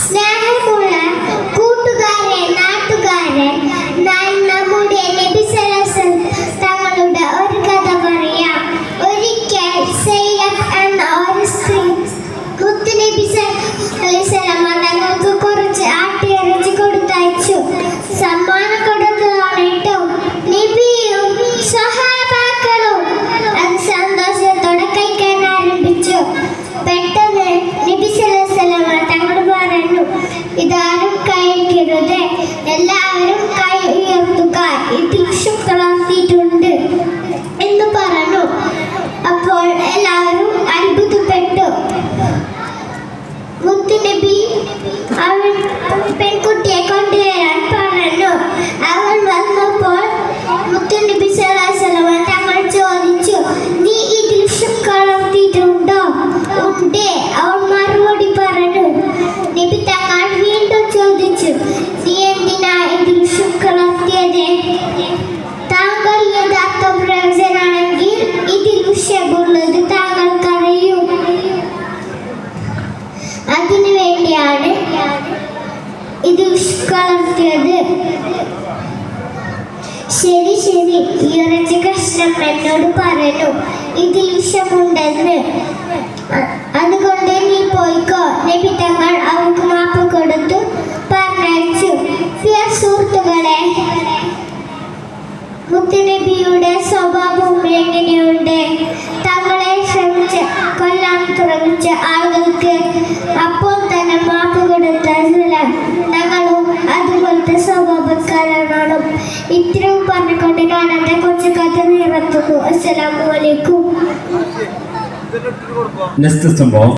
സ്നേഹമുള്ള കൂട്ടുകാരെ, നാട്ടുകാരെ, ഞാൻ നമ്മുടെ നബി സല്ലല്ലാഹു തങ്ങളുടെ ഒരു കഥ പറയാം. ഒരിക്കൽ സൈനബ് എന്ന ഒരു സ്ത്രീ മുത്തുനബി സല്ലല്ലാഹു തങ്ങൾക്ക് കുറച്ച് ആട്ടിറച്ചി കൊടുത്തയച്ചു. സമ്മാനം കൊടുത്തതാണിട്ടോ. നബിയും സ്വഹാബാക്കളും അത് സന്തോഷത്തോടെ കഴിക്കാൻ ആരംഭിച്ചു. പെട്ടെന്ന് നബി സല്ലല്ലാഹു തങ്ങൾ പറഞ്ഞു, ഇതാരും കഴിക്കരുത്, എല്ലാവരും കൈ ഉയർത്തുക, ഇതിൽ ശുക്ലാക്കിയിട്ടുണ്ട് എന്ന് പറഞ്ഞു. അപ്പോൾ എല്ലാവരും അത്ഭുതപ്പെട്ടു. മുത്തുനബി അവൻ പെൺകുട്ടിയെ കൊണ്ടുവരാൻ പറഞ്ഞു. അവൾ വന്നപ്പോൾ മുത്തുനബി സല്ലല്ലാഹു തങ്ങൾ ചോദിച്ചു, നീ ഇതിൽ ശുക്ലാക്കിയിട്ടുണ്ടോ? ഉണ്ട്. അവൾ മറുപടി പറഞ്ഞു. നബി തങ്ങൾ വീണ്ടും ചോദിച്ചു, നീ എന്തിനാ ഇതിൽ ശുക്ലാക്കിയത്? താങ്കൾ യഥാർത്ഥ പ്രവചനാണെങ്കിൽ ഇതിൽ വിഷയമുള്ളത് താങ്കൾക്കറിയും. അതിനു വേണ്ടിയാണ് ഇത് ശുക്ലാക്കിയത്. ശരി ശരി, ഈ ഇറച്ചി കഷ്ണം എന്നോട് പറഞ്ഞു ഇതിൽ വിഷമുണ്ടെന്ന്. അതുകൊണ്ട് നീ പോയിക്കോ. നബി തങ്ങൾ അവർക്ക് മാപ്പ് കൊടുത്തു പറഞ്ഞയച്ചു. സുഹൃത്തുക്കളെ, മുത്തുനബിയുടെ സ്വഭാവം എങ്ങനെയുണ്ട്? തങ്ങളെ ശ്രമിച്ച് കൊല്ലാൻ ശ്രമിച്ച ആളുകൾക്ക് അപ്പോൾ തന്നെ മാപ്പ് കൊടുത്ത തങ്ങളും അതുപോലത്തെ സ്വഭാവക്കാരാണ്. ഇത്രയും പറഞ്ഞുകൊണ്ട് ഞാൻ എന്റെ കൊച്ചു കഥ നിർത്തുന്നു. അസ്സലാമു അലൈക്കും. നെക്സ്റ്റ് സംഭവം